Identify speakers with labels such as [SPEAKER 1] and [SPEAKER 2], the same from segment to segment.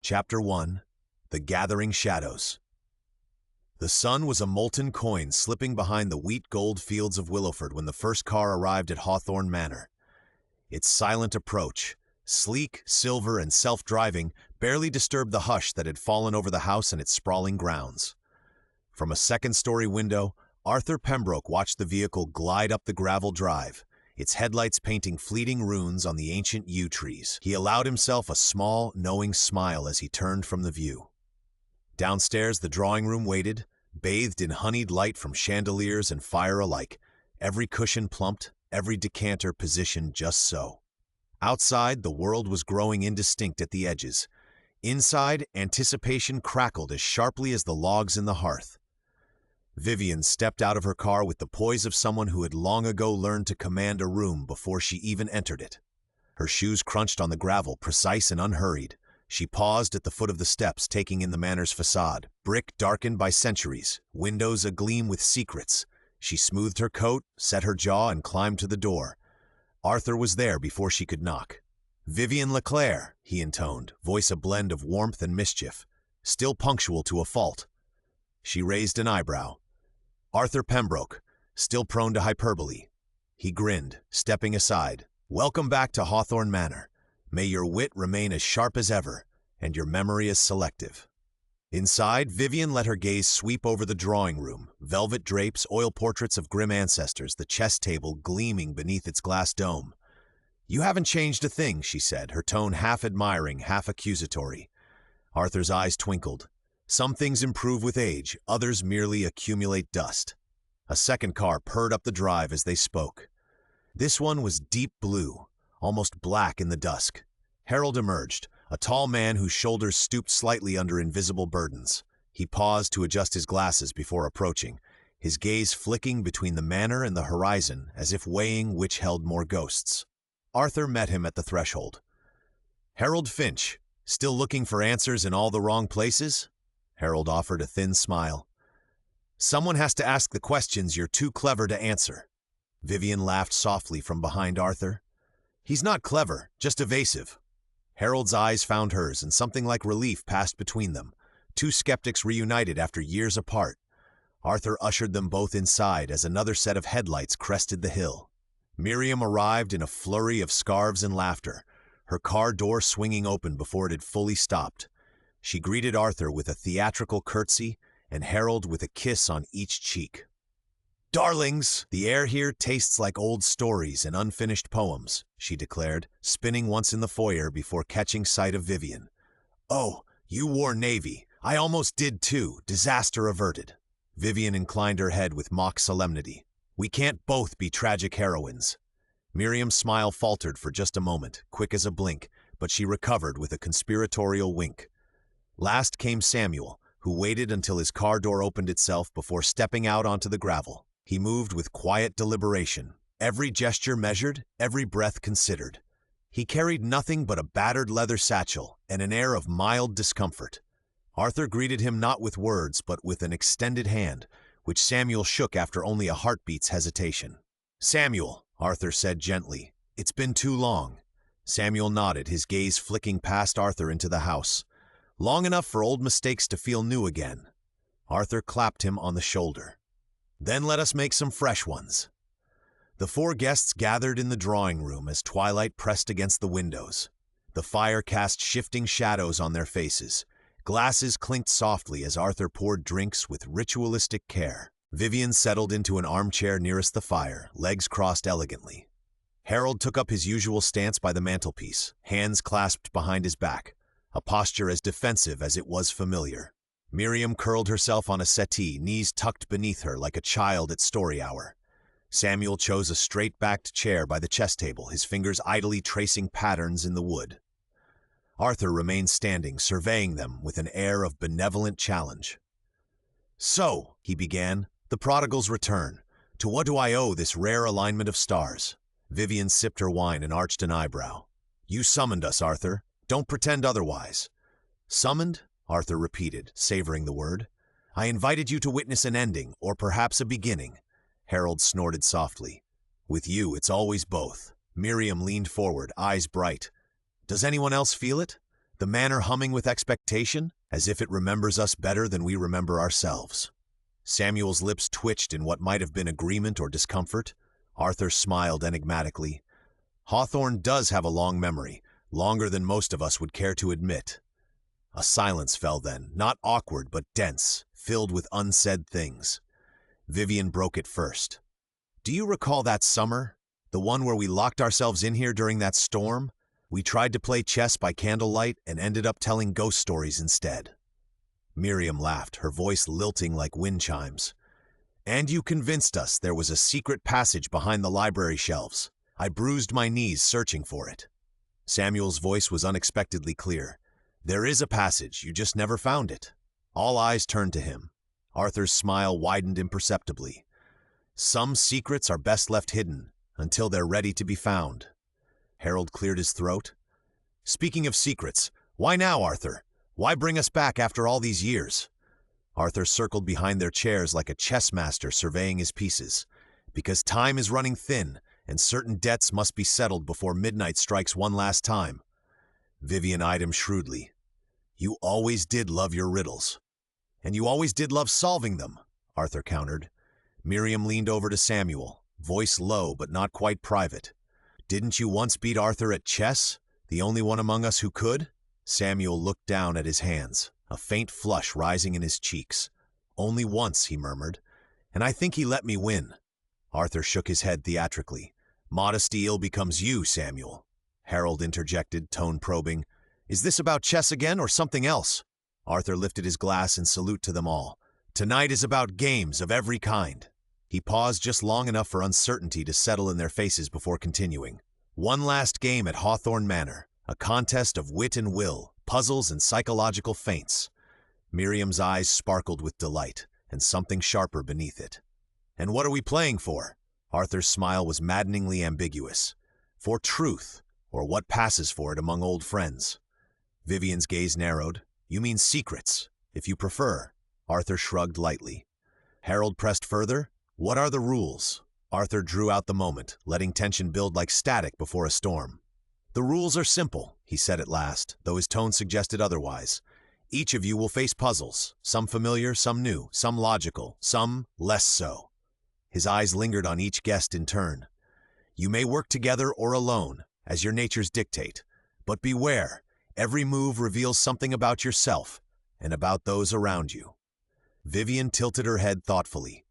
[SPEAKER 1] Chapter 1: The Gathering Shadows. The sun was a molten coin slipping behind the wheat-gold fields of Willowford when the first car arrived at Hawthorne Manor. Its silent approach, sleek, silver, and self-driving, barely disturbed the hush that had fallen over the house and its sprawling grounds. From a second-story window, Arthur Pembroke watched the vehicle glide up the gravel drive, its headlights painting fleeting runes on the ancient yew trees. He allowed himself a small, knowing smile as he turned from the view. Downstairs, the drawing room waited, bathed in honeyed light from chandeliers and fire alike, every cushion plumped, every decanter positioned just so. Outside, the world was growing indistinct at the edges. Inside, anticipation crackled as sharply as the logs in the hearth. Vivian stepped out of her car with the poise of someone who had long ago learned to command a room before she even entered it. Her shoes crunched on the gravel, precise and unhurried. She paused at the foot of the steps, taking in the manor's facade, brick darkened by centuries, windows agleam with secrets. She smoothed her coat, set her jaw, and climbed to the door. Arthur was there before she could knock. "Vivian LeClaire," he intoned, voice a blend of warmth and mischief, still punctual to a fault. She raised an eyebrow. "Arthur Pembroke, still prone to hyperbole." He grinned, stepping aside. "Welcome back to Hawthorne Manor. May your wit remain as sharp as ever, and your memory as selective." Inside, Vivian let her gaze sweep over the drawing room, velvet drapes, oil portraits of grim ancestors, the chess table gleaming beneath its glass dome. "You haven't changed a thing," she said, her tone half admiring, half accusatory. Arthur's eyes twinkled. "Some things improve with age, others merely accumulate dust." A second car purred up the drive as they spoke. This one was deep blue, almost black in the dusk. Harold emerged, a tall man whose shoulders stooped slightly under invisible burdens. He paused to adjust his glasses before approaching, his gaze flicking between the manor and the horizon as if weighing which held more ghosts. Arthur met him at the threshold. "Harold Finch, still looking for answers in all the wrong places?" Harold offered a thin smile. "Someone has to ask the questions you're too clever to answer." Vivian laughed softly from behind Arthur. "He's not clever, just evasive." Harold's eyes found hers, and something like relief passed between them. Two skeptics reunited after years apart. Arthur ushered them both inside as another set of headlights crested the hill. Miriam arrived in a flurry of scarves and laughter, her car door swinging open before it had fully stopped. She greeted Arthur with a theatrical curtsy and Harold with a kiss on each cheek. "Darlings, the air here tastes like old stories and unfinished poems," she declared, spinning once in the foyer before catching sight of Vivian. "Oh, you wore navy. I almost did too. Disaster averted." Vivian inclined her head with mock solemnity. "We can't both be tragic heroines." Miriam's smile faltered for just a moment, quick as a blink, but she recovered with a conspiratorial wink. Last came Samuel, who waited until his car door opened itself before stepping out onto the gravel. He moved with quiet deliberation, every gesture measured, every breath considered. He carried nothing but a battered leather satchel and an air of mild discomfort. Arthur greeted him not with words but with an extended hand, which Samuel shook after only a heartbeat's hesitation. "Samuel," Arthur said gently, "it's been too long." Samuel nodded, his gaze flicking past Arthur into the house. "Long enough for old mistakes to feel new again." Arthur clapped him on the shoulder. "Then let us make some fresh ones." The four guests gathered in the drawing room as twilight pressed against the windows. The fire cast shifting shadows on their faces. Glasses clinked softly as Arthur poured drinks with ritualistic care. Vivian settled into an armchair nearest the fire, legs crossed elegantly. Harold took up his usual stance by the mantelpiece, hands clasped behind his back, a posture as defensive as it was familiar. Miriam curled herself on a settee, knees tucked beneath her like a child at story hour. Samuel chose a straight-backed chair by the chess table, his fingers idly tracing patterns in the wood. Arthur remained standing, surveying them with an air of benevolent challenge. "So," he began, "the prodigal's return. To what do I owe this rare alignment of stars?" Vivian sipped her wine and arched an eyebrow. "You summoned us, Arthur. Don't pretend otherwise." "Summoned?" Arthur repeated, savoring the word. "I invited you to witness an ending, or perhaps a beginning." Harold snorted softly. "With you, it's always both." Miriam leaned forward, eyes bright. "Does anyone else feel it?" the manor humming with expectation, as if it remembers us better than we remember ourselves. Samuel's lips twitched in what might have been agreement or discomfort. Arthur smiled enigmatically. Hawthorne does have a long memory, longer than most of us would care to admit. A silence fell then, not awkward but dense, filled with unsaid things. Vivian broke it first. "Do you recall that summer? The one where we locked ourselves in here during that storm? We tried to play chess by candlelight and ended up telling ghost stories instead." Miriam laughed, her voice lilting like wind chimes. "And you convinced us there was a secret passage behind the library shelves. I bruised my knees searching for it." Samuel's voice was unexpectedly clear. "There is a passage, you just never found it." All eyes turned to him. Arthur's smile widened imperceptibly. "Some secrets are best left hidden until they're ready to be found." Harold cleared his throat. "Speaking of secrets, why now, Arthur? Why bring us back after all these years?" Arthur circled behind their chairs like a chess master surveying his pieces. "Because time is running thin, and certain debts must be settled before midnight strikes one last time." Vivian eyed him shrewdly. "You always did love your riddles." "And you always did love solving them," Arthur countered. Miriam leaned over to Samuel, voice low but not quite private. "Didn't you once beat Arthur at chess, the only one among us who could?" Samuel looked down at his hands, a faint flush rising in his cheeks. "Only once," he murmured, "and I think he let me win." Arthur shook his head theatrically. "Modesty ill becomes you, Samuel." Harold interjected, tone probing. "Is this about chess again or something else?" Arthur lifted his glass in salute to them all. "Tonight is about games of every kind." He paused just long enough for uncertainty to settle in their faces before continuing. "One last game at Hawthorne Manor, a contest of wit and will, puzzles and psychological feints." Miriam's eyes sparkled with delight, and something sharper beneath it. "And what are we playing for?" Arthur's smile was maddeningly ambiguous. "For truth, or what passes for it among old friends." Vivian's gaze narrowed. "You mean secrets, if you prefer." Arthur shrugged lightly. Harold pressed further. "What are the rules?" Arthur drew out the moment, letting tension build like static before a storm. "The rules are simple," he said at last, though his tone suggested otherwise. "Each of you will face puzzles, some familiar, some new, some logical, some less so." His eyes lingered on each guest in turn. "You may work together or alone, as your natures dictate. But beware, every move reveals something about yourself and about those around you." Vivian tilted her head thoughtfully.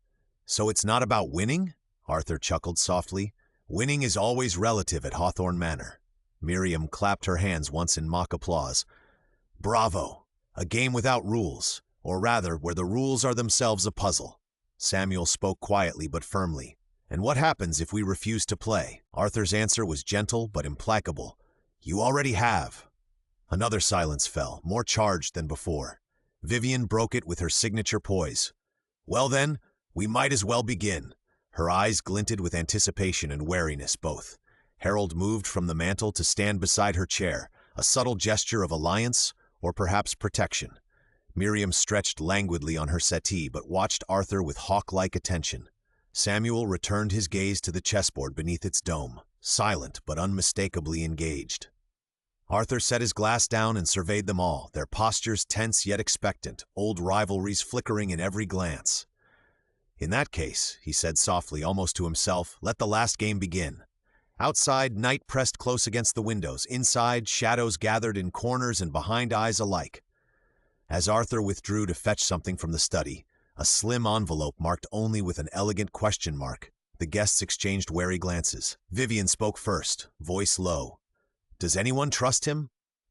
[SPEAKER 1] "So it's not about winning?" Arthur chuckled softly. "Winning is always relative at Hawthorne Manor." Miriam clapped her hands once in mock applause. "Bravo! A game without rules, or rather, where the rules are themselves a puzzle." Samuel spoke quietly but firmly. "And what happens if we refuse to play?" Arthur's answer was gentle but implacable. "You already have." Another silence fell, more charged than before. Vivian broke it with her signature poise. "Well then, we might as well begin." Her eyes glinted with anticipation and wariness both. Harold moved from the mantel to stand beside her chair, a subtle gesture of alliance or perhaps protection. Miriam stretched languidly on her settee but watched Arthur with hawk-like attention. Samuel returned his gaze to the chessboard beneath its dome, silent but unmistakably engaged. Arthur set his glass down and surveyed them all, their postures tense yet expectant, old rivalries flickering in every glance. "In that case," he said softly, almost to himself, "let the last game begin." Outside, night pressed close against the windows. Inside, shadows gathered in corners and behind eyes alike. As Arthur withdrew to fetch something from the study, a slim envelope marked only with an elegant question mark, the guests exchanged wary glances. Vivian spoke first, voice low. "Does anyone trust him?"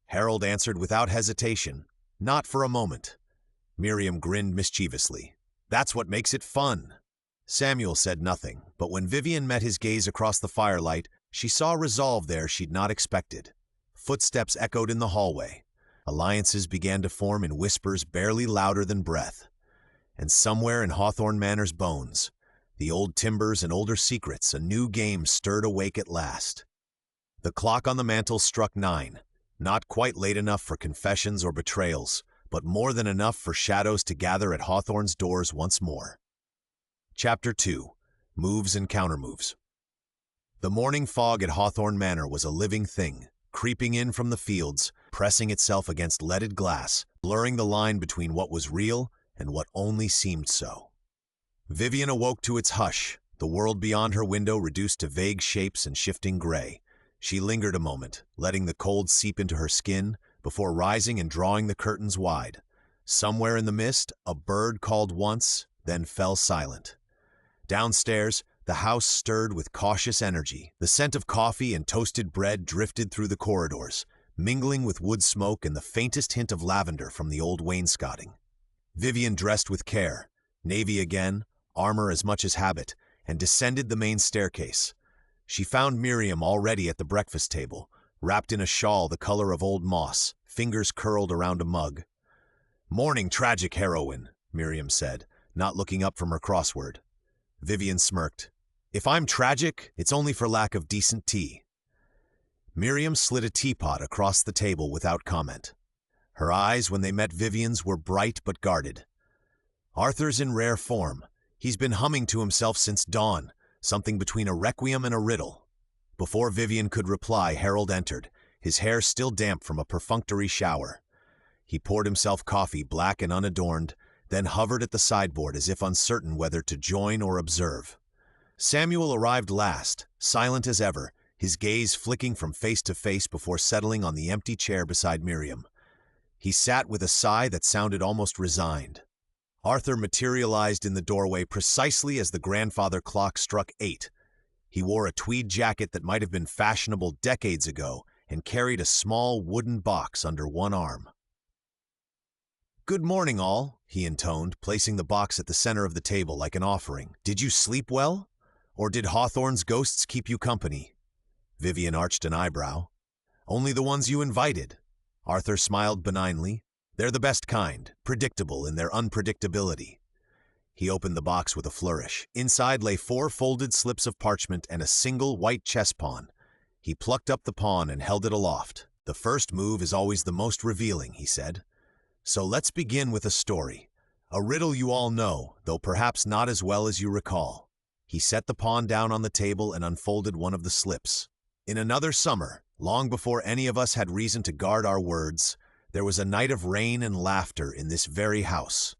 [SPEAKER 1] Harold answered without hesitation, "Not for a moment." Miriam grinned mischievously. "That's what makes it fun." Samuel said nothing, but when Vivian met his gaze across the firelight, she saw resolve there she'd not expected. Footsteps echoed in the hallway. Alliances began to form in whispers barely louder than breath. And somewhere in Hawthorne Manor's bones, the old timbers and older secrets, a new game stirred awake at last. The clock on the mantel struck 9, not quite late enough for confessions or betrayals, but more than enough for shadows to gather at Hawthorne's doors once more. Chapter 2. Moves and Countermoves. The morning fog at Hawthorne Manor was a living thing, creeping in from the fields, pressing itself against leaded glass, blurring the line between what was real and what only seemed so. Vivian awoke to its hush, the world beyond her window reduced to vague shapes and shifting gray. She lingered a moment, letting the cold seep into her skin, before rising and drawing the curtains wide. Somewhere in the mist, a bird called once, then fell silent. Downstairs, the house stirred with cautious energy. The scent of coffee and toasted bread drifted through the corridors, mingling with wood smoke and the faintest hint of lavender from the old wainscoting. Vivian dressed with care, navy again, armor as much as habit, and descended the main staircase. She found Miriam already at the breakfast table, wrapped in a shawl the color of old moss, fingers curled around a mug. "Morning, tragic heroine," Miriam said, not looking up from her crossword. Vivian smirked. "If I'm tragic, it's only for lack of decent tea." Miriam slid a teapot across the table without comment. Her eyes, when they met Vivian's, were bright but guarded. "Arthur's in rare form. He's been humming to himself since dawn, something between a requiem and a riddle." Before Vivian could reply, Harold entered, his hair still damp from a perfunctory shower. He poured himself coffee, black and unadorned, then hovered at the sideboard as if uncertain whether to join or observe. Samuel arrived last, silent as ever, his gaze flicking from face to face before settling on the empty chair beside Miriam. He sat with a sigh that sounded almost resigned. Arthur materialized in the doorway precisely as the grandfather clock struck 8. He wore a tweed jacket that might have been fashionable decades ago and carried a small wooden box under one arm. "Good morning, all," he intoned, placing the box at the center of the table like an offering. "Did you sleep well? Or did Hawthorne's ghosts keep you company?" Vivian arched an eyebrow. "Only the ones you invited." Arthur smiled benignly. "They're the best kind, predictable in their unpredictability." He opened the box with a flourish. Inside lay 4 folded slips of parchment and a single white chess pawn. He plucked up the pawn and held it aloft. "The first move is always the most revealing," he said. "So let's begin with a story. A riddle you all know, though perhaps not as well as you recall." He set the pawn down on the table and unfolded one of the slips. "In another summer, long before any of us had reason to guard our words, there was a night of rain and laughter in this very house."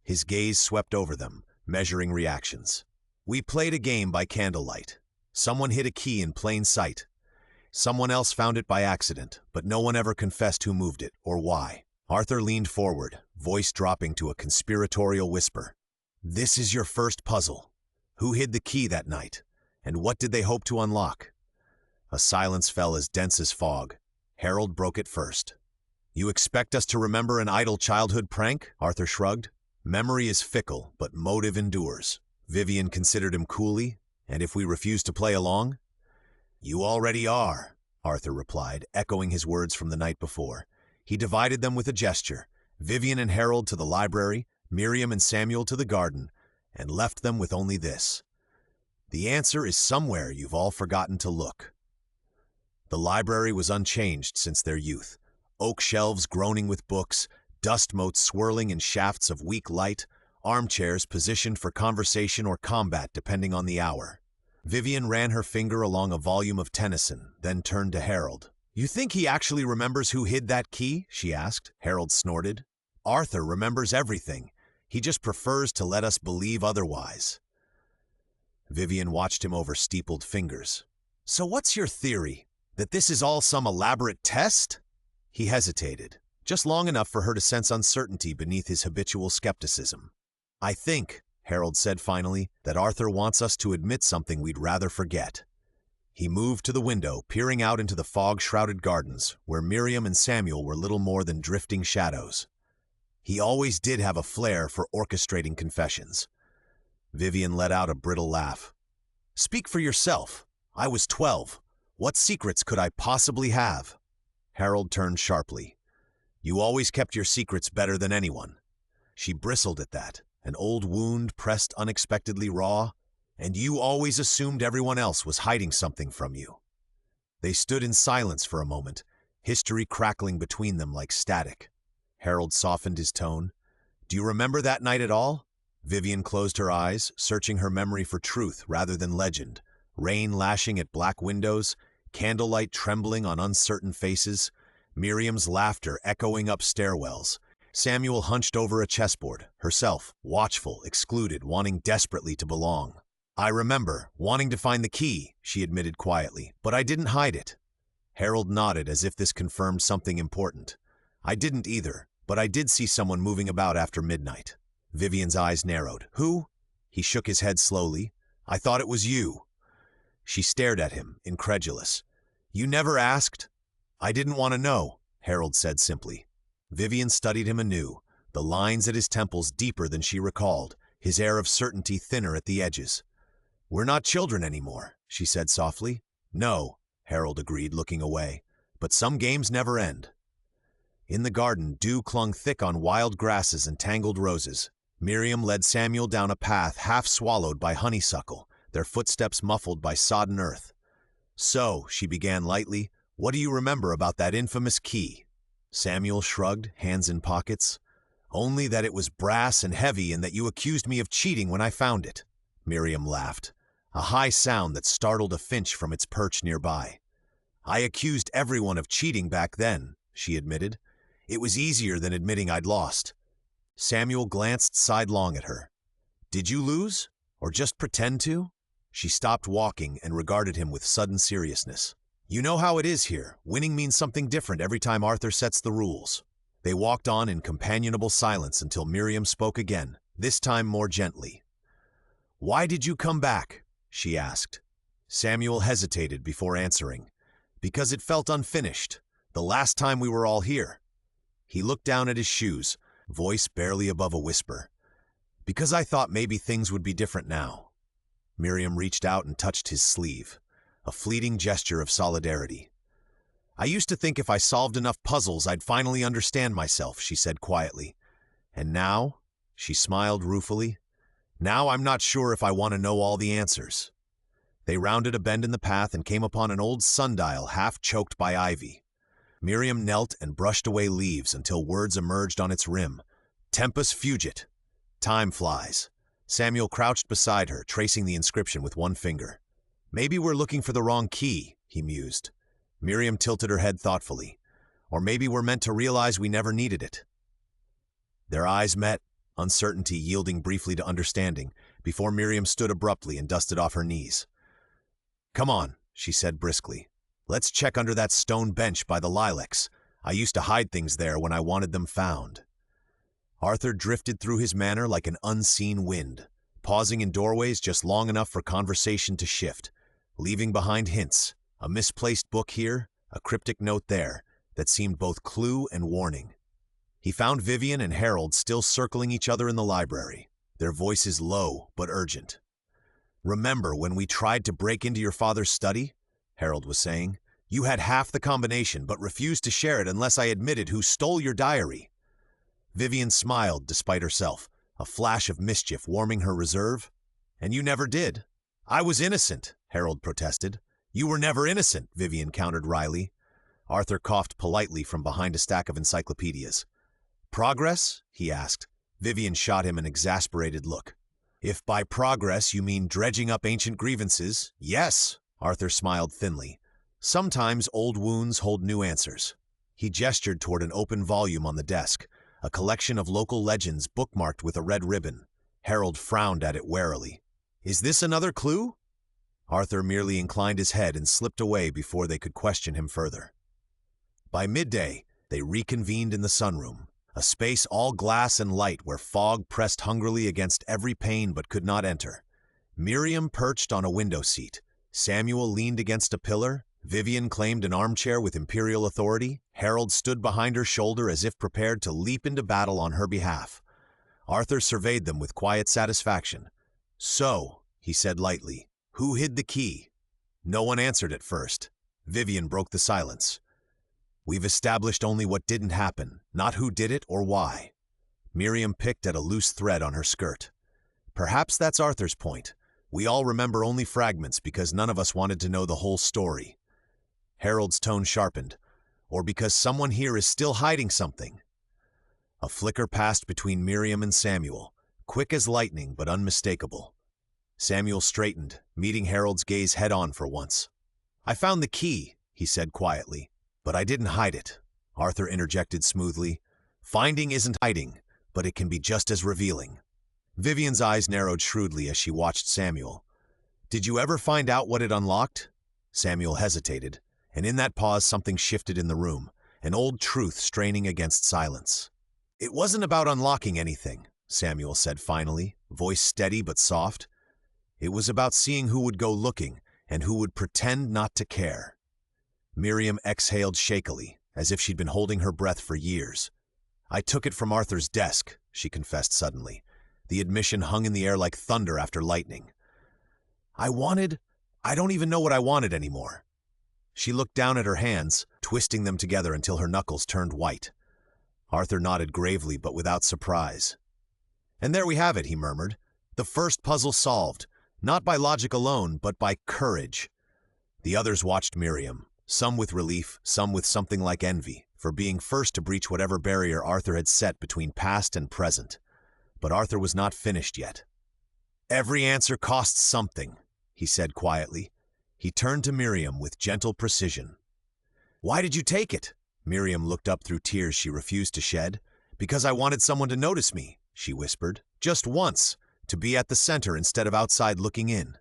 [SPEAKER 1] His gaze swept over them, measuring reactions. "We played a game by candlelight. Someone hid a key in plain sight. Someone else found it by accident, but no one ever confessed who moved it or why." Arthur leaned forward, voice dropping to a conspiratorial whisper. "This is your first puzzle. Who hid the key that night, and what did they hope to unlock?" A silence fell as dense as fog. Harold broke it first. "You expect us to remember an idle childhood prank?" Arthur shrugged. "Memory is fickle, but motive endures." Vivian considered him coolly. "And if we refuse to play along?" "You already are," Arthur replied, echoing his words from the night before. He divided them with a gesture, Vivian and Harold to the library, Miriam and Samuel to the garden, and left them with only this: "The answer is somewhere you've all forgotten to look." The library was unchanged since their youth. Oak shelves groaning with books, dust motes swirling in shafts of weak light, armchairs positioned for conversation or combat depending on the hour. Vivian ran her finger along a volume of Tennyson, then turned to Harold. "You think he actually remembers who hid that key?" she asked. Harold snorted. "Arthur remembers everything. He just prefers to let us believe otherwise." Vivian watched him over steepled fingers. "So what's your theory? That this is all some elaborate test?" He hesitated, just long enough for her to sense uncertainty beneath his habitual skepticism. "I think," Harold said finally, "that Arthur wants us to admit something we'd rather forget." He moved to the window, peering out into the fog-shrouded gardens, where Miriam and Samuel were little more than drifting shadows. He always did have a flair for orchestrating confessions. Vivian let out a brittle laugh. "Speak for yourself. I was 12. What secrets could I possibly have?" Harold turned sharply. "You always kept your secrets better than anyone." She bristled at that, an old wound pressed unexpectedly raw. "And you always assumed everyone else was hiding something from you." They stood in silence for a moment, history crackling between them like static. Harold softened his tone. "Do you remember that night at all?" Vivian closed her eyes, searching her memory for truth rather than legend. Rain lashing at black windows, candlelight trembling on uncertain faces, Miriam's laughter echoing up stairwells. Samuel hunched over a chessboard, herself, watchful, excluded, wanting desperately to belong. "I remember, wanting to find the key," she admitted quietly, "but I didn't hide it." Harold nodded as if this confirmed something important. "I didn't either, but I did see someone moving about after midnight." Vivian's eyes narrowed. "Who?" He shook his head slowly. "I thought it was you." She stared at him, incredulous. "You never asked?" "I didn't want to know," Harold said simply. Vivian studied him anew, the lines at his temples deeper than she recalled, his air of certainty thinner at the edges. "We're not children anymore," she said softly. "No," Harold agreed, looking away, "but some games never end." In the garden, dew clung thick on wild grasses and tangled roses. Miriam led Samuel down a path half swallowed by honeysuckle, their footsteps muffled by sodden earth. "So," she began lightly, "what do you remember about that infamous key?" Samuel shrugged, hands in pockets. "Only that it was brass and heavy and that you accused me of cheating when I found it." Miriam laughed, a high sound that startled a finch from its perch nearby. "I accused everyone of cheating back then," she admitted. "It was easier than admitting I'd lost." Samuel glanced sidelong at her. "Did you lose? Or just pretend to?" She stopped walking and regarded him with sudden seriousness. "You know how it is here. Winning means something different every time Arthur sets the rules." They walked on in companionable silence until Miriam spoke again, this time more gently. "Why did you come back?" she asked. Samuel hesitated before answering. "Because it felt unfinished, the last time we were all here." He looked down at his shoes, voice barely above a whisper. "Because I thought maybe things would be different now." Miriam reached out and touched his sleeve, a fleeting gesture of solidarity. "I used to think if I solved enough puzzles I'd finally understand myself," she said quietly. "And now," she smiled ruefully, "now I'm not sure if I want to know all the answers." They rounded a bend in the path and came upon an old sundial half choked by ivy. Miriam knelt and brushed away leaves until words emerged on its rim. "Tempus fugit." "Time flies." Samuel crouched beside her, tracing the inscription with one finger. "Maybe we're looking for the wrong key," he mused. Miriam tilted her head thoughtfully. "Or maybe we're meant to realize we never needed it." Their eyes met, uncertainty yielding briefly to understanding, before Miriam stood abruptly and dusted off her knees. "Come on," she said briskly. "Let's check under that stone bench by the lilacs. I used to hide things there when I wanted them found." Arthur drifted through his manor like an unseen wind, pausing in doorways just long enough for conversation to shift, leaving behind hints, a misplaced book here, a cryptic note there, that seemed both clue and warning. He found Vivian and Harold still circling each other in the library, their voices low but urgent. "Remember when we tried to break into your father's study?" Harold was saying. "You had half the combination but refused to share it unless I admitted who stole your diary." Vivian smiled despite herself, a flash of mischief warming her reserve. "And you never did." "I was innocent," Harold protested. "You were never innocent," Vivian countered wryly. Arthur coughed politely from behind a stack of encyclopedias. "Progress?" he asked. Vivian shot him an exasperated look. "If by progress you mean dredging up ancient grievances, yes," Arthur smiled thinly. "Sometimes old wounds hold new answers." He gestured toward an open volume on the desk, a collection of local legends bookmarked with a red ribbon. Harold frowned at it warily. "Is this another clue?" Arthur merely inclined his head and slipped away before they could question him further. By midday, they reconvened in the sunroom, a space all glass and light where fog pressed hungrily against every pane but could not enter. Miriam perched on a window seat. Samuel leaned against a pillar. Vivian claimed an armchair with imperial authority. Harold stood behind her shoulder as if prepared to leap into battle on her behalf. Arthur surveyed them with quiet satisfaction. "So," he said lightly, "who hid the key?" No one answered at first. Vivian broke the silence. "We've established only what didn't happen, not who did it or why." Miriam picked at a loose thread on her skirt. "Perhaps that's Arthur's point. We all remember only fragments because none of us wanted to know the whole story." Harold's tone sharpened. "Or because someone here is still hiding something." A flicker passed between Miriam and Samuel, quick as lightning but unmistakable. Samuel straightened, meeting Harold's gaze head-on for once. "I found the key," he said quietly, "but I didn't hide it. Arthur interjected smoothly. Finding isn't hiding, but it can be just as revealing. Vivian's eyes narrowed shrewdly as she watched Samuel. Did you ever find out what it unlocked? Samuel hesitated, and in that pause something shifted in the room, an old truth straining against silence. It wasn't about unlocking anything, Samuel said finally, voice steady but soft. It was about seeing who would go looking and who would pretend not to care. Miriam exhaled shakily, as if she'd been holding her breath for years. I took it from Arthur's desk, she confessed suddenly. The admission hung in the air like thunder after lightning. I don't even know what I wanted anymore. She looked down at her hands, twisting them together until her knuckles turned white. Arthur nodded gravely but without surprise. And there we have it, he murmured. The first puzzle solved, not by logic alone, but by courage. The others watched Miriam, some with relief, some with something like envy, for being first to breach whatever barrier Arthur had set between past and present. But Arthur was not finished yet. Every answer costs something, he said quietly. He turned to Miriam with gentle precision. Why did you take it? Miriam looked up through tears she refused to shed. Because I wanted someone to notice me, she whispered. Just once, to be at the center instead of outside looking in.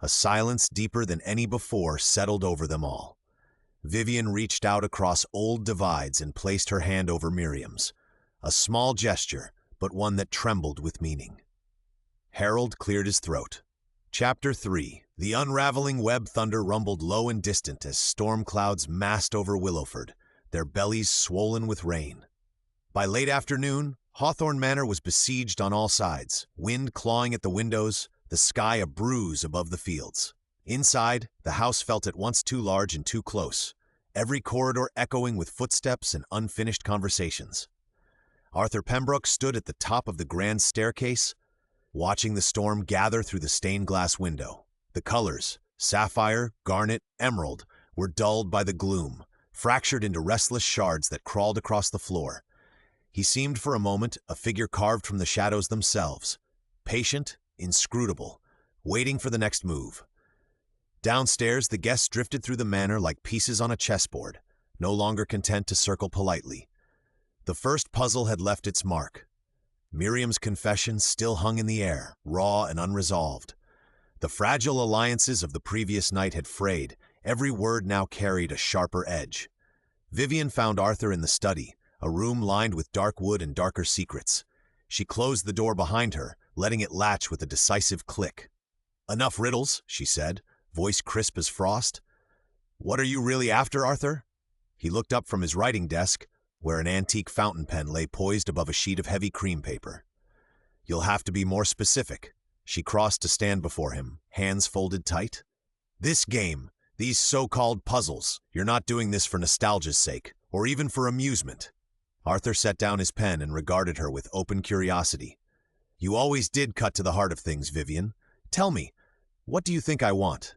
[SPEAKER 1] A silence deeper than any before settled over them all. Vivian reached out across old divides and placed her hand over Miriam's. A small gesture, but one that trembled with meaning. Harold cleared his throat. Chapter 3. The unraveling web thunder rumbled low and distant as storm clouds massed over Willowford, their bellies swollen with rain. By late afternoon, Hawthorne Manor was besieged on all sides, wind clawing at the windows, the sky a bruise above the fields. Inside, the house felt at once too large and too close, every corridor echoing with footsteps and unfinished conversations. Arthur Pembroke stood at the top of the grand staircase, watching the storm gather through the stained glass window. The colors, sapphire, garnet, emerald, were dulled by the gloom, fractured into restless shards that crawled across the floor. He seemed for a moment a figure carved from the shadows themselves, patient, inscrutable, waiting for the next move. Downstairs, the guests drifted through the manor like pieces on a chessboard, no longer content to circle politely. The first puzzle had left its mark. Miriam's confession still hung in the air, raw and unresolved. The fragile alliances of the previous night had frayed, every word now carried a sharper edge. Vivian found Arthur in the study, a room lined with dark wood and darker secrets. She closed the door behind her, letting it latch with a decisive click. Enough riddles, she said, voice crisp as frost. What are you really after, Arthur? He looked up from his writing desk, where an antique fountain pen lay poised above a sheet of heavy cream paper. You'll have to be more specific. She crossed to stand before him, hands folded tight. This game, these so-called puzzles, you're not doing this for nostalgia's sake, or even for amusement. Arthur set down his pen and regarded her with open curiosity. You always did cut to the heart of things, Vivian. Tell me, what do you think I want?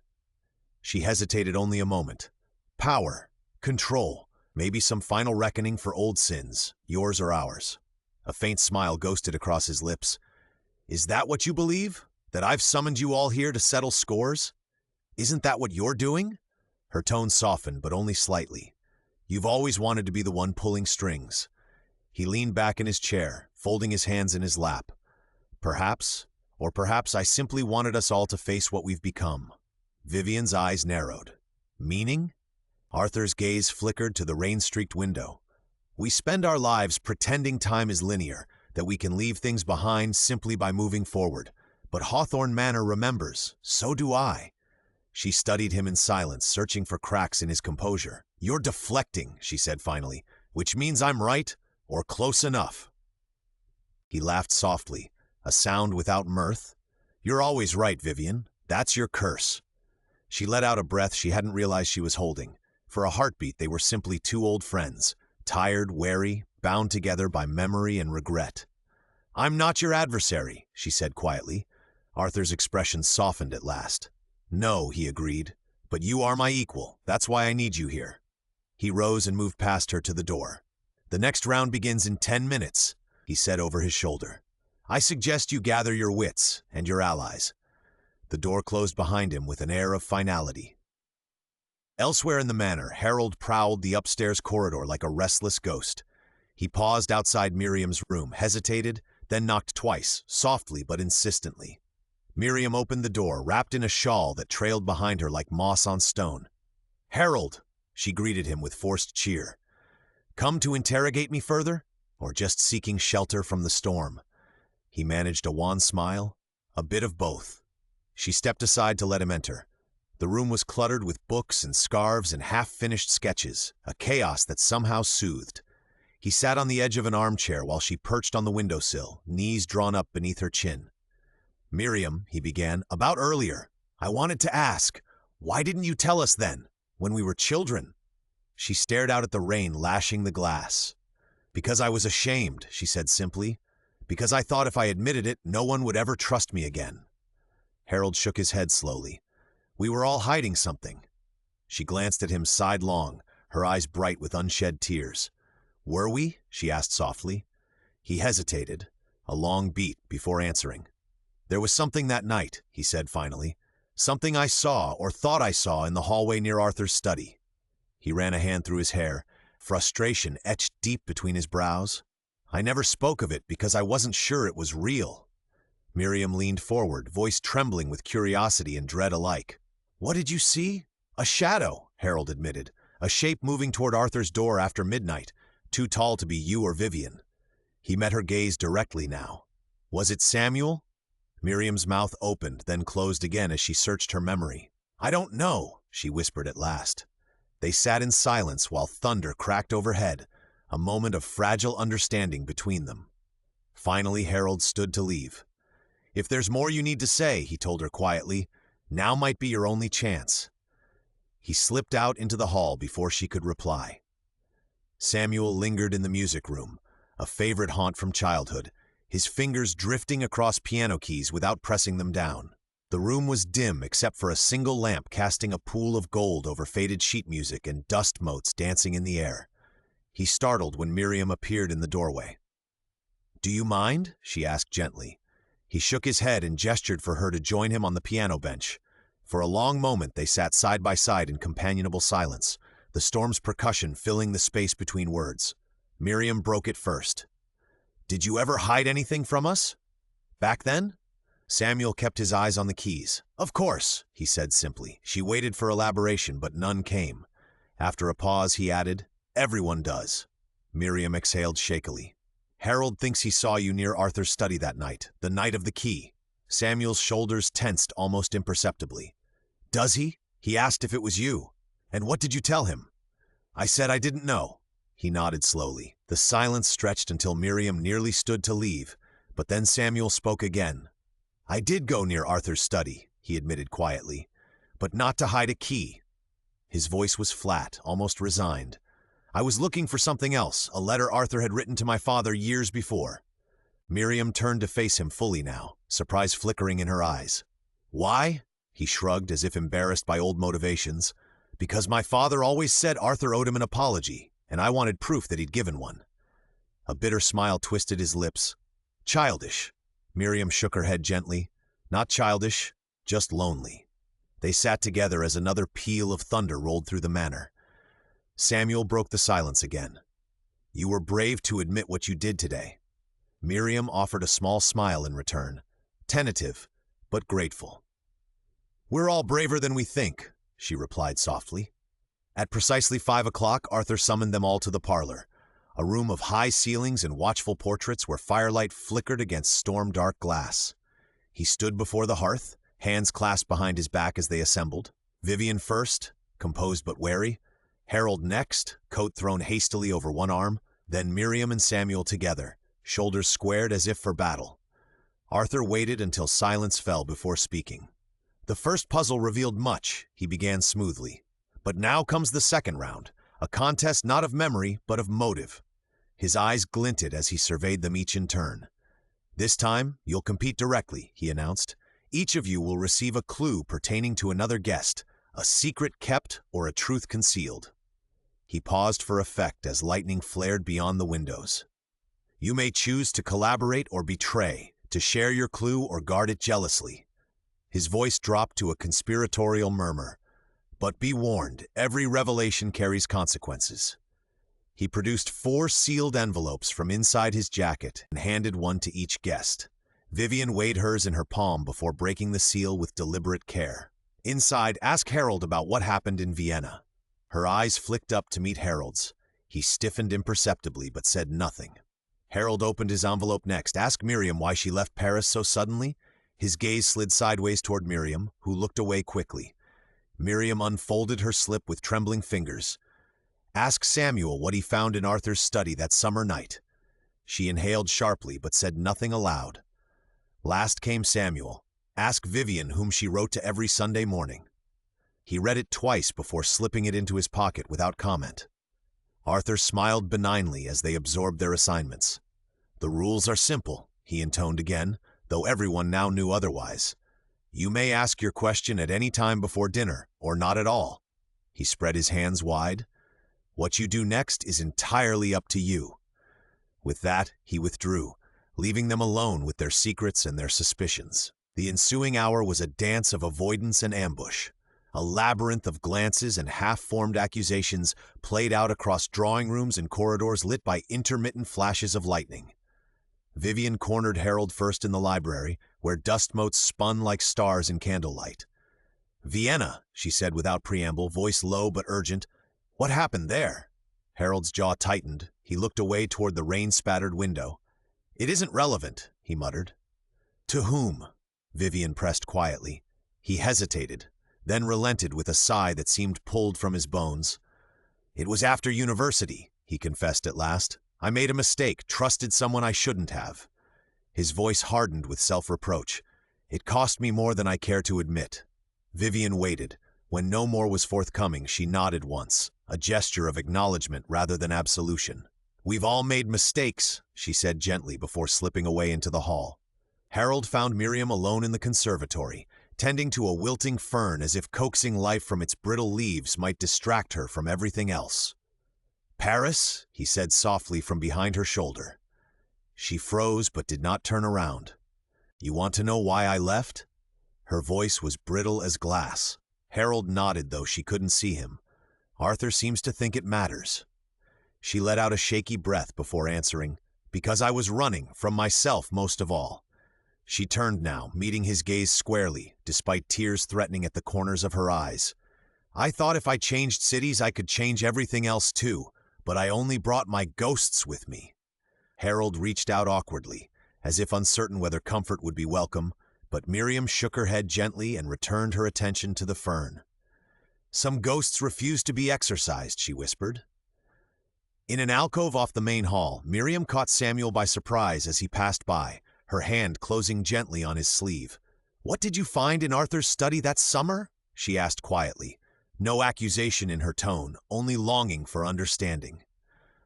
[SPEAKER 1] She hesitated only a moment. Power, control, maybe some final reckoning for old sins, yours or ours. A faint smile ghosted across his lips. Is that what you believe? That I've summoned you all here to settle scores? Isn't that what you're doing? Her tone softened, but only slightly. You've always wanted to be the one pulling strings. He leaned back in his chair, folding his hands in his lap. Perhaps, or perhaps I simply wanted us all to face what we've become. Vivian's eyes narrowed. Meaning? Arthur's gaze flickered to the rain-streaked window. We spend our lives pretending time is linear, that we can leave things behind simply by moving forward. But Hawthorne Manor remembers. So do I. She studied him in silence, searching for cracks in his composure. You're deflecting, she said finally, which means I'm right, or close enough. He laughed softly, a sound without mirth. You're always right, Vivian. That's your curse. She let out a breath she hadn't realized she was holding. For a heartbeat, they were simply two old friends, tired, wary, bound together by memory and regret. I'm not your adversary, she said quietly. Arthur's expression softened at last. No, he agreed, but you are my equal. That's why I need you here. He rose and moved past her to the door. The next round begins in 10 minutes, he said over his shoulder. I suggest you gather your wits and your allies. The door closed behind him with an air of finality. Elsewhere in the manor, Harold prowled the upstairs corridor like a restless ghost. He paused outside Miriam's room, hesitated, then knocked twice, softly but insistently. Miriam opened the door, wrapped in a shawl that trailed behind her like moss on stone. "Harold," she greeted him with forced cheer. "Come to interrogate me further, or just seeking shelter from the storm?" He managed a wan smile. "A bit of both." She stepped aside to let him enter. The room was cluttered with books and scarves and half-finished sketches, a chaos that somehow soothed. He sat on the edge of an armchair while she perched on the windowsill, knees drawn up beneath her chin. "Miriam," he began, "about earlier. I wanted to ask, why didn't you tell us then, when we were children?" She stared out at the rain lashing the glass. "Because I was ashamed," she said simply. "Because I thought if I admitted it, no one would ever trust me again." Harold shook his head slowly. "We were all hiding something." She glanced at him sidelong, her eyes bright with unshed tears. "Were we?" she asked softly. He hesitated, a long beat, before answering. "There was something that night," he said finally. "Something I saw, or thought I saw, in the hallway near Arthur's study." He ran a hand through his hair, frustration etched deep between his brows. "I never spoke of it because I wasn't sure it was real." Miriam leaned forward, voice trembling with curiosity and dread alike. "What did you see?" "A shadow," Harold admitted. "A shape moving toward Arthur's door after midnight, too tall to be you or Vivian." He met her gaze directly now. "Was it Samuel?" Miriam's mouth opened, then closed again as she searched her memory. "I don't know," she whispered at last. They sat in silence while thunder cracked overhead, a moment of fragile understanding between them. Finally, Harold stood to leave. "If there's more you need to say," he told her quietly, "now might be your only chance." He slipped out into the hall before she could reply. Samuel lingered in the music room, a favorite haunt from childhood, his fingers drifting across piano keys without pressing them down. The room was dim except for a single lamp casting a pool of gold over faded sheet music and dust motes dancing in the air. He startled when Miriam appeared in the doorway. "Do you mind?" she asked gently. He shook his head and gestured for her to join him on the piano bench. For a long moment they sat side by side in companionable silence, the storm's percussion filling the space between words. Miriam broke it first. "Did you ever hide anything from us? Back then?" Samuel kept his eyes on the keys. "Of course," he said simply. She waited for elaboration, but none came. After a pause, he added, "Everyone does." Miriam exhaled shakily. "Harold thinks he saw you near Arthur's study that night, the night of the key." Samuel's shoulders tensed almost imperceptibly. "Does he? He asked if it was you. And what did you tell him?" "I said I didn't know." He nodded slowly. The silence stretched until Miriam nearly stood to leave, but then Samuel spoke again. "I did go near Arthur's study," he admitted quietly, "but not to hide a key." His voice was flat, almost resigned. "I was looking for something else, a letter Arthur had written to my father years before." Miriam turned to face him fully now, surprise flickering in her eyes. "Why?" He shrugged as if embarrassed by old motivations. "Because my father always said Arthur owed him an apology, and I wanted proof that he'd given one." A bitter smile twisted his lips. "Childish." Miriam shook her head gently. "Not childish, just lonely." They sat together as another peal of thunder rolled through the manor. Samuel broke the silence again. "You were brave to admit what you did today." Miriam offered a small smile in return, tentative, but grateful. "We're all braver than we think," she replied softly. At precisely 5 o'clock, Arthur summoned them all to the parlor, a room of high ceilings and watchful portraits where firelight flickered against storm-dark glass. He stood before the hearth, hands clasped behind his back as they assembled. Vivian first, composed but wary. Harold next, coat thrown hastily over one arm. Then Miriam and Samuel together, shoulders squared as if for battle. Arthur waited until silence fell before speaking. "The first puzzle revealed much," he began smoothly. "But now comes the second round, a contest not of memory, but of motive." His eyes glinted as he surveyed them each in turn. "This time, you'll compete directly," he announced. "Each of you will receive a clue pertaining to another guest, a secret kept or a truth concealed." He paused for effect as lightning flared beyond the windows. "You may choose to collaborate or betray, to share your clue or guard it jealously." His voice dropped to a conspiratorial murmur. But be warned, every revelation carries consequences. He produced 4 sealed envelopes from inside his jacket and handed one to each guest. Vivian weighed hers in her palm before breaking the seal with deliberate care. Inside, ask Harold about what happened in Vienna. Her eyes flicked up to meet Harold's. He stiffened imperceptibly but said nothing. Harold opened his envelope next. Ask Miriam why she left Paris so suddenly. His gaze slid sideways toward Miriam, who looked away quickly. Miriam unfolded her slip with trembling fingers. Ask Samuel what he found in Arthur's study that summer night. She inhaled sharply but said nothing aloud. Last came Samuel. Ask Vivian whom she wrote to every Sunday morning. He read it twice before slipping it into his pocket without comment. Arthur smiled benignly as they absorbed their assignments. The rules are simple, he intoned again, though everyone now knew otherwise. You may ask your question at any time before dinner, or not at all. He spread his hands wide. What you do next is entirely up to you. With that, he withdrew, leaving them alone with their secrets and their suspicions. The ensuing hour was a dance of avoidance and ambush. A labyrinth of glances and half-formed accusations played out across drawing rooms and corridors lit by intermittent flashes of lightning. Vivian cornered Harold first in the library, where dust motes spun like stars in candlelight. "Vienna," she said without preamble, voice low but urgent. "What happened there?" Harold's jaw tightened. He looked away toward the rain-spattered window. "It isn't relevant," he muttered. "To whom?" Vivian pressed quietly. He hesitated, then relented with a sigh that seemed pulled from his bones. "It was after university," he confessed at last. "I made a mistake, trusted someone I shouldn't have." His voice hardened with self-reproach. "It cost me more than I care to admit." Vivian waited. When no more was forthcoming, she nodded once, a gesture of acknowledgement rather than absolution. "We've all made mistakes," she said gently before slipping away into the hall. Harold found Miriam alone in the conservatory, tending to a wilting fern as if coaxing life from its brittle leaves might distract her from everything else. "Paris?" he said softly from behind her shoulder. She froze but did not turn around. "You want to know why I left?" Her voice was brittle as glass. Harold nodded, though she couldn't see him. "Arthur seems to think it matters." She let out a shaky breath before answering, "Because I was running, from myself most of all." She turned now, meeting his gaze squarely, despite tears threatening at the corners of her eyes. "I thought if I changed cities I could change everything else too, but I only brought my ghosts with me." Harold reached out awkwardly, as if uncertain whether comfort would be welcome, but Miriam shook her head gently and returned her attention to the fern. "Some ghosts refuse to be exorcised," she whispered. In an alcove off the main hall, Miriam caught Samuel by surprise as he passed by, her hand closing gently on his sleeve. "What did you find in Arthur's study that summer?" she asked quietly. No accusation in her tone, only longing for understanding.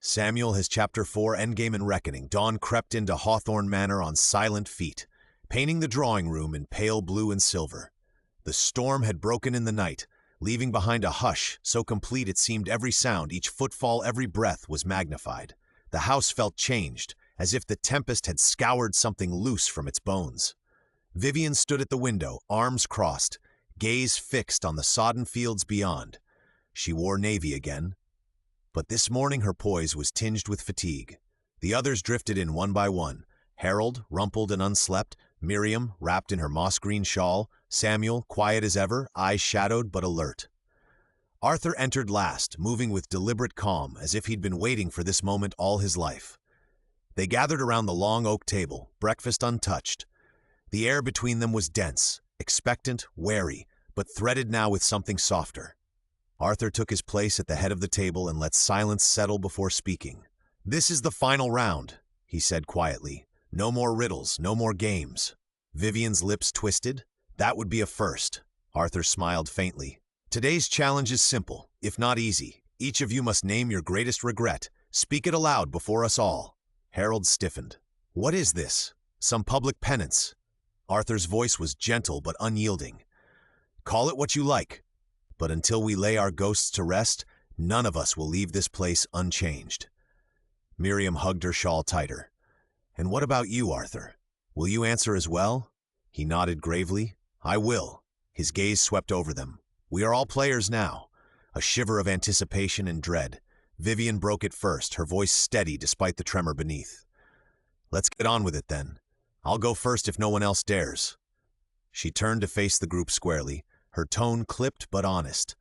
[SPEAKER 1] Samuel has Chapter 4 Endgame and Reckoning. Dawn crept into Hawthorne Manor on silent feet, painting the drawing room in pale blue and silver. The storm had broken in the night, leaving behind a hush so complete it seemed every sound, each footfall, every breath was magnified. The house felt changed, as if the tempest had scoured something loose from its bones. Vivian stood at the window, arms crossed, gaze fixed on the sodden fields beyond. She wore navy again, but this morning her poise was tinged with fatigue. The others drifted in one by one. Harold, rumpled and unslept, Miriam, wrapped in her moss-green shawl, Samuel, quiet as ever, eyes shadowed but alert. Arthur entered last, moving with deliberate calm, as if he'd been waiting for this moment all his life. They gathered around the long oak table, breakfast untouched. The air between them was dense, expectant, wary, but threaded now with something softer. Arthur took his place at the head of the table and let silence settle before speaking. "This is the final round," he said quietly. "No more riddles, no more games." Vivian's lips twisted. That would be a first. Arthur smiled faintly. "Today's challenge is simple, if not easy. Each of you must name your greatest regret. Speak it aloud before us all." Harold stiffened. "What is this? Some public penance?" Arthur's voice was gentle but unyielding. "Call it what you like, but until we lay our ghosts to rest, none of us will leave this place unchanged." Miriam hugged her shawl tighter. "And what about you, Arthur? Will you answer as well?" He nodded gravely. "I will." His gaze swept over them. We are all players now. A shiver of anticipation and dread. Vivian broke it first, her voice steady despite the tremor beneath. Let's get on with it then. I'll go first if no one else dares. She turned to face the group squarely, her tone clipped but honest.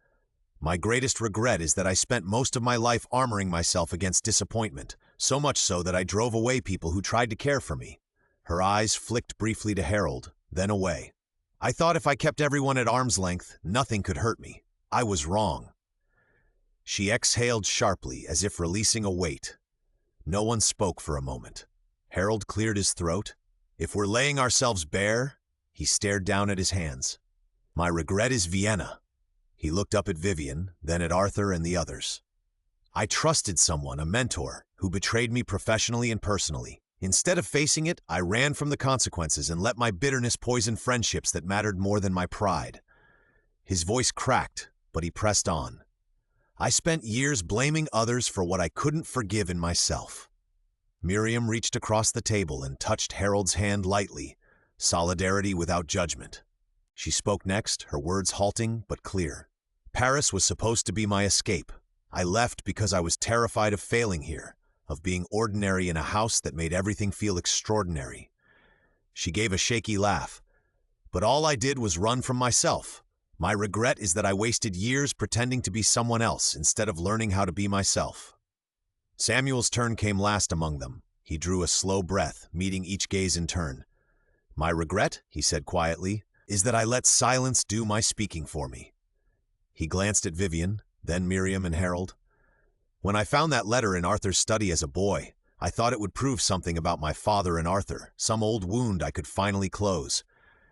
[SPEAKER 1] My greatest regret is that I spent most of my life armoring myself against disappointment, so much so that I drove away people who tried to care for me. Her eyes flicked briefly to Harold, then away. I thought if I kept everyone at arm's length, nothing could hurt me. I was wrong. She exhaled sharply, as if releasing a weight. No one spoke for a moment. Harold cleared his throat. If we're laying ourselves bare, he stared down at his hands. My regret is Vienna. He looked up at Vivian, then at Arthur and the others. I trusted someone, a mentor, who betrayed me professionally and personally. Instead of facing it, I ran from the consequences and let my bitterness poison friendships that mattered more than my pride. His voice cracked, but he pressed on. I spent years blaming others for what I couldn't forgive in myself. Miriam reached across the table and touched Harold's hand lightly, solidarity without judgment. She spoke next, her words halting but clear. Paris was supposed to be my escape. I left because I was terrified of failing here, of being ordinary in a house that made everything feel extraordinary. She gave a shaky laugh. But all I did was run from myself. My regret is that I wasted years pretending to be someone else instead of learning how to be myself. Samuel's turn came last among them. He drew a slow breath, meeting each gaze in turn. My regret, he said quietly, is that I let silence do my speaking for me. He glanced at Vivian, then Miriam and Harold. When I found that letter in Arthur's study as a boy, I thought it would prove something about my father and Arthur, some old wound I could finally close.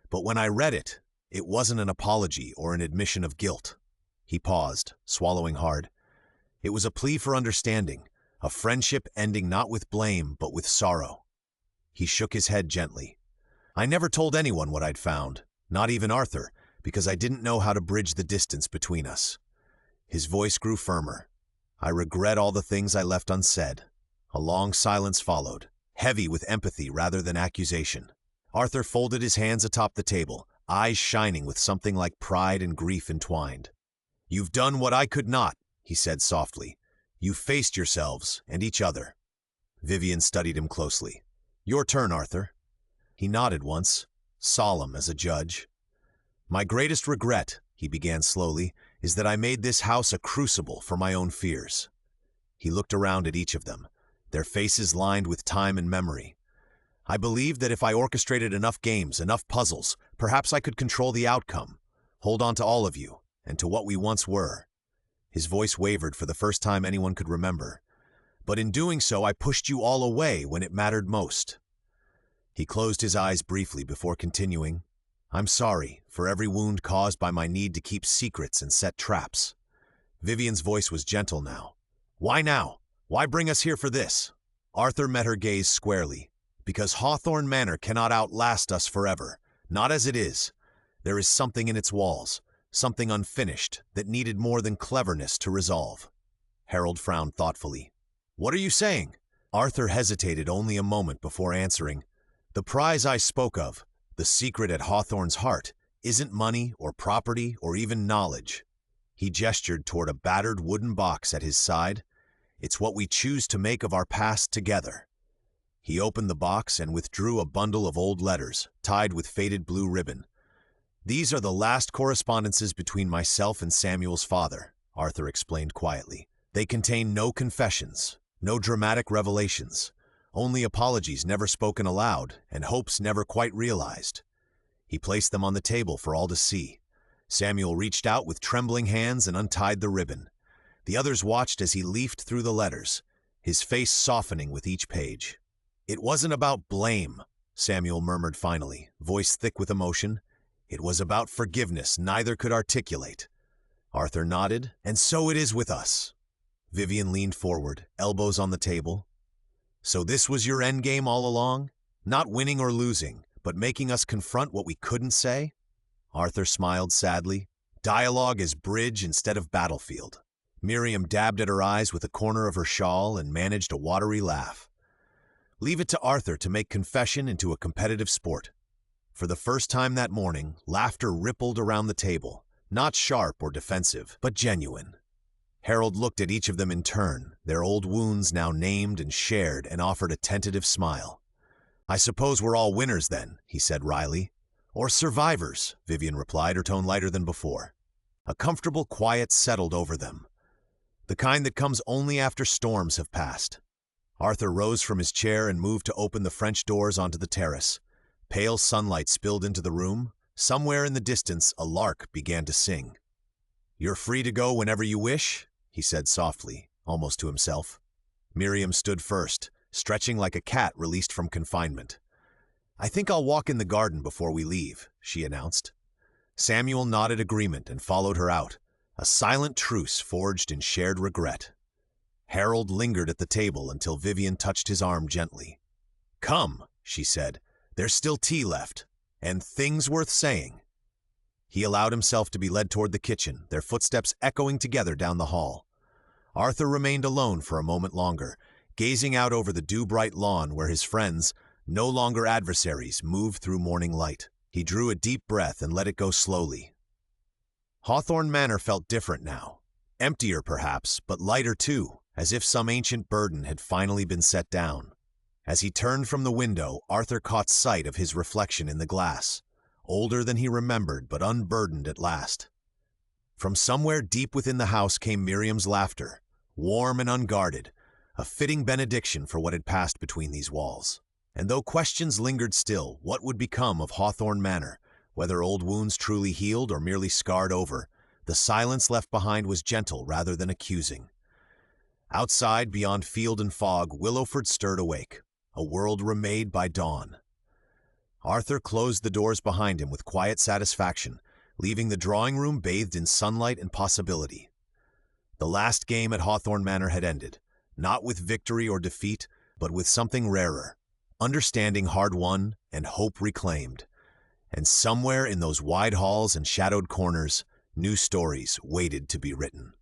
[SPEAKER 1] But when I read it, it wasn't an apology or an admission of guilt. He paused, swallowing hard. It was a plea for understanding, a friendship ending not with blame but with sorrow. He shook his head gently. I never told anyone what I'd found, not even Arthur, because I didn't know how to bridge the distance between us. His voice grew firmer. I regret all the things I left unsaid. A long silence followed, heavy with empathy rather than accusation. Arthur folded his hands atop the table, eyes shining with something like pride and grief entwined. You've done what I could not, he said softly. You faced yourselves and each other. Vivian studied him closely. Your turn, Arthur. He nodded once, solemn as a judge. My greatest regret, he began slowly, is that I made this house a crucible for my own fears. He looked around at each of them, their faces lined with time and memory. I believed that if I orchestrated enough games, enough puzzles, perhaps I could control the outcome, hold on to all of you, and to what we once were. His voice wavered for the first time anyone could remember. But in doing so, I pushed you all away when it mattered most. He closed his eyes briefly before continuing. I'm sorry for every wound caused by my need to keep secrets and set traps. Vivian's voice was gentle now. Why now? Why bring us here for this? Arthur met her gaze squarely. Because Hawthorne Manor cannot outlast us forever. Not as it is. There is something in its walls, something unfinished, that needed more than cleverness to resolve. Harold frowned thoughtfully. What are you saying? Arthur hesitated only a moment before answering. The prize I spoke of, the secret at Hawthorne's heart, isn't money or property or even knowledge. He gestured toward a battered wooden box at his side. It's what we choose to make of our past together. He opened the box and withdrew a bundle of old letters, tied with faded blue ribbon. These are the last correspondences between myself and Samuel's father, Arthur explained quietly. They contain no confessions, no dramatic revelations, only apologies never spoken aloud and hopes never quite realized. He placed them on the table for all to see. Samuel reached out with trembling hands and untied the ribbon. The others watched as he leafed through the letters, his face softening with each page. It wasn't about blame, Samuel murmured finally, voice thick with emotion. It was about forgiveness neither could articulate. Arthur nodded, and so it is with us. Vivian leaned forward, elbows on the table. So this was your endgame all along? Not winning or losing, but making us confront what we couldn't say? Arthur smiled sadly. Dialogue as bridge instead of battlefield. Miriam dabbed at her eyes with a corner of her shawl and managed a watery laugh. Leave it to Arthur to make confession into a competitive sport. For the first time that morning, laughter rippled around the table, Not sharp or defensive, but genuine. Harold looked at each of them in turn, their old wounds now named and shared, and offered a tentative smile. "I suppose we're all winners then," he said wryly. "Or survivors," Vivian replied, her tone lighter than before. A comfortable quiet settled over them, the kind that comes only after storms have passed. Arthur rose from his chair and moved to open the French doors onto the terrace. Pale sunlight spilled into the room. Somewhere in the distance, a lark began to sing. "You're free to go whenever you wish," he said softly, almost to himself. Miriam stood first, stretching like a cat released from confinement. "I think I'll walk in the garden before we leave," she announced. Samuel nodded agreement and followed her out, a silent truce forged in shared regret. Harold lingered at the table until Vivian touched his arm gently. "Come," she said, "there's still tea left, and things worth saying." He allowed himself to be led toward the kitchen, their footsteps echoing together down the hall. Arthur remained alone for a moment longer, gazing out over the dew-bright lawn where his friends, no longer adversaries, moved through morning light. He drew a deep breath and let it go slowly. Hawthorne Manor felt different now. Emptier, perhaps, but lighter too, as if some ancient burden had finally been set down. As he turned from the window, Arthur caught sight of his reflection in the glass, older than he remembered, but unburdened at last. From somewhere deep within the house came Miriam's laughter, warm and unguarded, a fitting benediction for what had passed between these walls. And though questions lingered still, what would become of Hawthorne Manor, whether old wounds truly healed or merely scarred over, the silence left behind was gentle rather than accusing. Outside, beyond field and fog, Willowford stirred awake, a world remade by dawn. Arthur closed the doors behind him with quiet satisfaction, leaving the drawing room bathed in sunlight and possibility. The last game at Hawthorne Manor had ended, not with victory or defeat, but with something rarer, understanding hard-won and hope reclaimed. And somewhere in those wide halls and shadowed corners, new stories waited to be written.